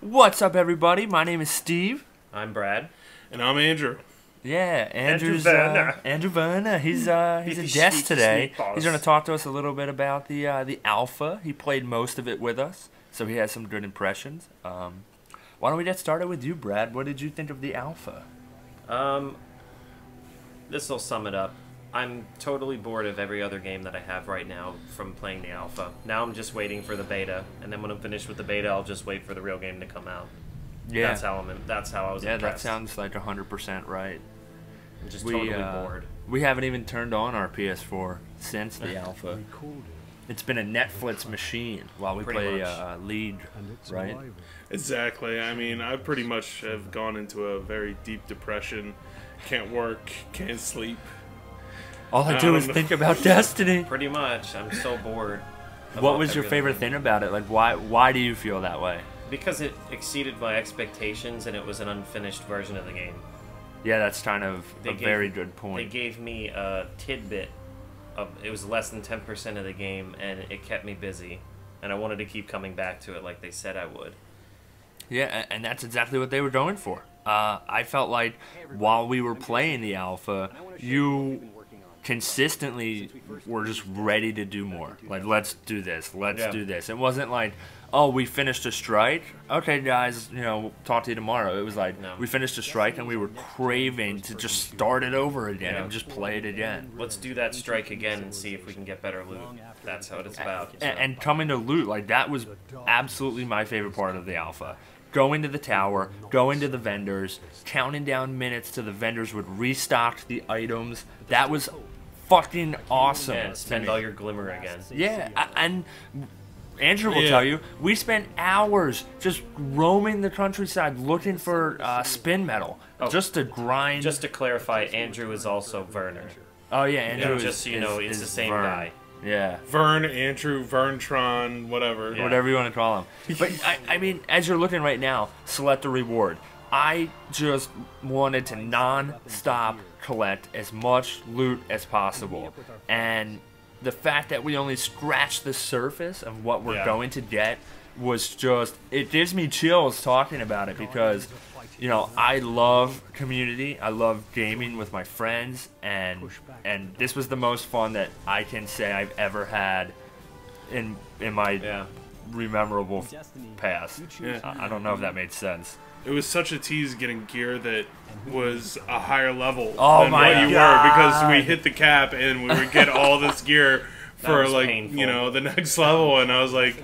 What's up, everybody? My name is Steve. I'm Brad. And I'm Andrew. Yeah, Andrew Werner. He's a guest today. He's going to talk to us a little bit about the alpha. He played most of it with us, so he has some good impressions. Why don't we get started with you, Brad? What did you think of the alpha? This will sum it up. I'm totally bored of every other game that I have right now from playing the alpha. Now I'm just waiting for the beta, and then when I'm finished with the beta, I'll just wait for the real game to come out. Yeah, that's how I was. Yeah, impressed. That sounds like 100% right. I'm just totally bored. We haven't even turned on our PS4 since the alpha. It's been a Netflix machine while we play League, right? Exactly. I mean, I pretty much have gone into a very deep depression. Can't work, can't sleep. All I do is think about Destiny. Pretty much. I'm so bored. What was your favorite thing about it? Like, why do you feel that way? Because it exceeded my expectations and it was an unfinished version of the game. Yeah, that's kind of a very good point. They gave me a tidbit of it was less than 10% of the game, and it kept me busy, and I wanted to keep coming back to it like they said I would. Yeah, and that's exactly what they were going for. I felt like while we were playing the alpha, you consistently were just ready to do more. Like, let's do this, let's do this. It wasn't like, oh, we finished a strike. Okay, guys, we'll talk to you tomorrow. It was like, we finished a strike and we were craving to just start it over again and just play it again. Let's do that strike again and see if we can get better loot. That's what it's about. And coming to loot, like, that was absolutely my favorite part of the alpha. Going to the tower, going to the vendors, counting down minutes till the vendors would restock the items. That was fucking awesome. Yeah, spend all your glimmer again. Yeah, and Andrew will tell you, we spent hours just roaming the countryside looking for spin metal, just to grind. Just to clarify, Andrew is also Werner. Oh yeah, Andrew just so you know, it's the same guy. Yeah. Vern, Andrew, Verntron, whatever. Yeah. Whatever you want to call him. But, I mean, as you're looking right now, select a reward. I just wanted to non-stop collect as much loot as possible. And the fact that we only scratched the surface of what we're going to get was just, it gives me chills talking about it because, I love community. I love gaming with my friends, and this was the most fun that I can say I've ever had in my rememberable past. Yeah. I don't know if that made sense. It was such a tease getting gear that was a higher level than what you were, because we hit the cap and we would get all this gear for like painful. the next level, and I was like,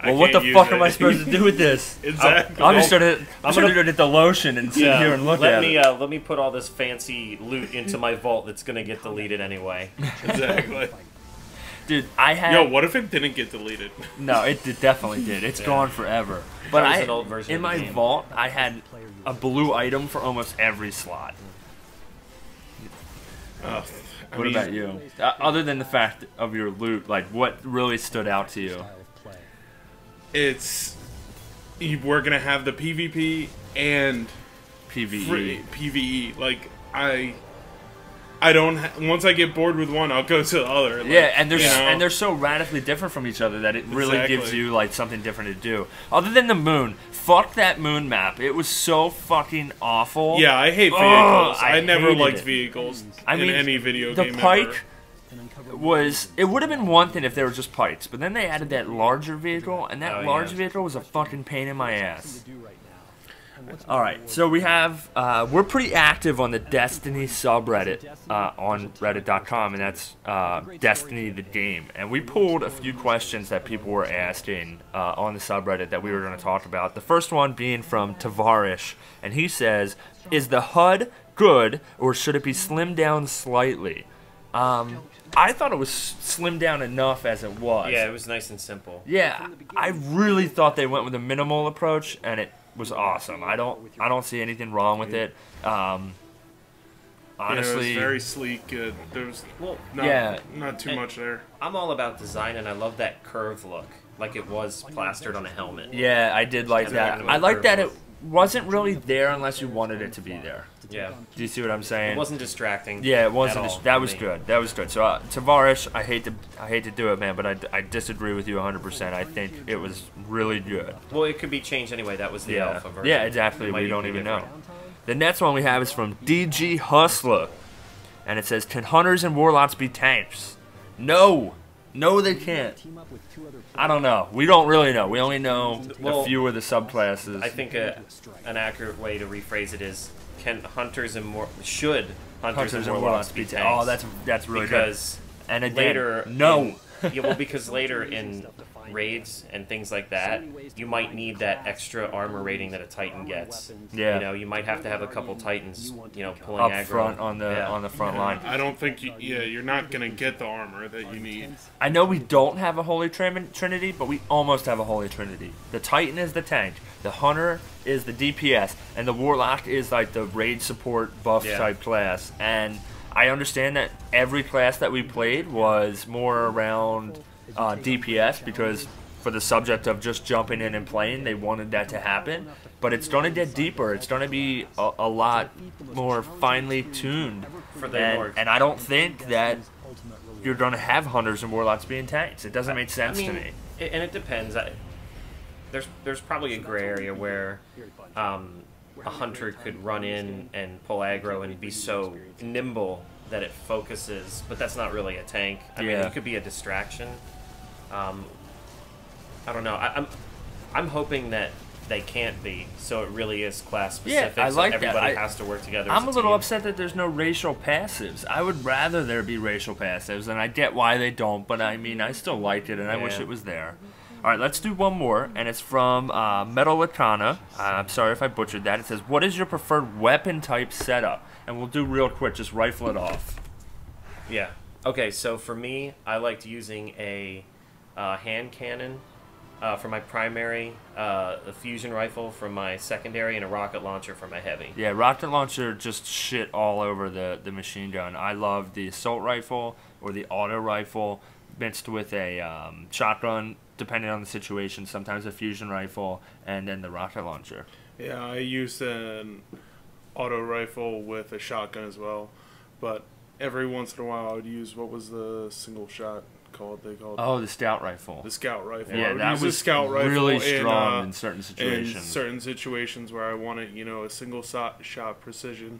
well, what the fuck am I supposed to do with this? Exactly. I'm just gonna go get the lotion and sit here and look at it. Let me put all this fancy loot into my vault that's gonna get deleted anyway. Exactly. Dude, I had. Yo, what if it didn't get deleted? No, it definitely did. It's gone forever. But an old version in my vault, I had a blue item for almost every slot. What about you? Other than the fact of your loot, like, what really stood out to you? We're gonna have the PvP and PvE. PvE. Like, I don't. Once I get bored with one, I'll go to the other. Like, Yeah, and they're so radically different from each other that it really gives you like something different to do. Other than the moon, fuck that moon map. It was so fucking awful. Yeah, I hate vehicles. I never hated liked it. vehicles I mean, in any video game the pike ever. it would have been one thing if they were just pikes, but then they added that larger vehicle, and that large vehicle was a fucking pain in my ass. Alright, so we have, we're pretty active on the Destiny subreddit on reddit.com, and that's Destiny the Game. And we pulled a few questions that people were asking on the subreddit that we were going to talk about. The first one being from Tavarish, and he says, is the HUD good, or should it be slimmed down slightly? I thought it was slimmed down enough as it was. Yeah, it was nice and simple. Yeah, I really thought they went with a minimal approach, and it was awesome. I don't see anything wrong with it. Honestly, it was very sleek. There was not too much there. I'm all about design, and I love that curve look, like it was plastered on a helmet. Yeah, I did like that. I like that it wasn't really there unless you wanted it to be there. Yeah. Do you see what I'm saying? It wasn't distracting. Yeah, it wasn't. at all That for was me. good. That was good. So, Tavares, I hate to do it, man, but I disagree with you 100%. I think it was really good. Well, it could be changed anyway. That was the alpha version. Yeah, exactly. It might We don't be even know. different. The next one we have is from DG Hustler, and it says, "Can hunters and warlocks be tanks?" No, they can't. I don't know. We don't really know. We only know Well, a few of the subclasses. I think an accurate way to rephrase it is: Can hunters and should hunters and warlocks be tanks? Oh, that's really because good. And again, later, no. yeah, well, because later in raids and things like that, you might need that extra armor rating that a Titan gets. Yeah. You know, you might have to have a couple Titans, pulling Up aggro. front on the front line. I don't think you're not gonna get the armor that you need. I know we don't have a Holy Trinity, but we almost have a Holy Trinity. The Titan is the tank, the Hunter is the DPS, and the Warlock is like the raid support buff type class. And I understand that every class that we played was more around DPS because for the subject of just jumping in and playing, they wanted that to happen. But it's going to get deeper. It's going to be a lot more finely tuned. And I don't think that you're going to have Hunters and Warlocks being tanks. It doesn't make sense to me. And it depends. There's probably a gray area where a Hunter could run in and pull aggro and be so nimble that it focuses, but that's not really a tank. I mean, it could be a distraction. I don't know. I'm hoping that they can't be, so it really is class specific. Yeah, I like so everybody that. has to work together. I'm as a little team. upset that there's no racial passives. I would rather there be racial passives, and I get why they don't, but I mean, I still like it, and I wish it was there. All right, let's do one more, and it's from Metallicana. I'm sorry if I butchered that. It says, "What is your preferred weapon type setup?" And we'll do real quick, just rifle it off. Yeah. Okay, so for me, I liked using a hand cannon for my primary, a fusion rifle for my secondary, and a rocket launcher for my heavy. Yeah, rocket launcher just shit all over the machine gun. I love the assault rifle or the auto rifle mixed with a shotgun, depending on the situation. Sometimes a fusion rifle, and then the rocket launcher. Yeah, I used an auto rifle with a shotgun as well, but every once in a while I would use, what was the single shot called? They called Oh, the scout rifle. the scout rifle. Yeah, I would that use was the scout rifle really strong in certain in situations. certain situations where I wanted, a single shot precision,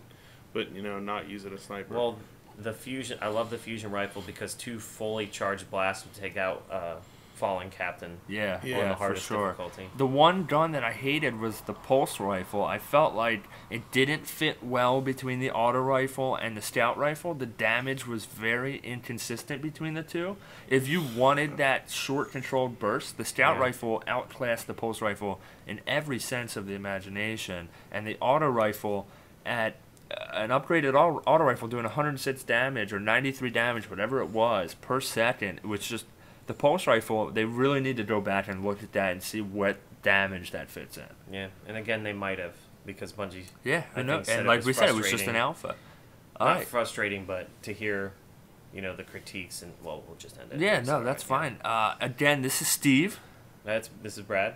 but not using a sniper. Well, I love the fusion rifle because 2 fully charged blasts would take out fallen captain. Yeah, on the for hardest sure. difficulty. The one gun that I hated was the pulse rifle. I felt like it didn't fit well between the auto rifle and the scout rifle. The damage was very inconsistent between the two. If you wanted that short controlled burst, the scout rifle outclassed the pulse rifle in every sense of the imagination, and the auto rifle at an upgraded auto rifle doing 106 damage or 93 damage, whatever it was, per second, which just the pulse rifle, they really need to go back and look at that and see what damage that fits in. Yeah, and again, they might have, because Bungie. Yeah, I know. think said And it like was we said, it was just an frustrating. alpha. Not frustrating, but to hear, the critiques, and we'll just end it. Yeah, I'm no, sorry. that's fine. Again, this is Steve, This is Brad.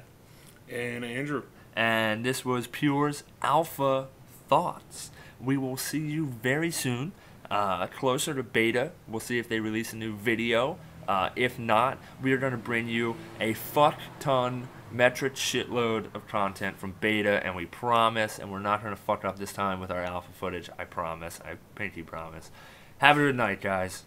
and Andrew. and this was Pure's Alpha Thoughts. We will see you very soon, closer to beta. We'll see if they release a new video. If not, we are going to bring you a fuck-ton metric shitload of content from beta, and we promise, and we're not going to fuck up this time with our alpha footage. I promise. I pinky promise. Have a good night, guys.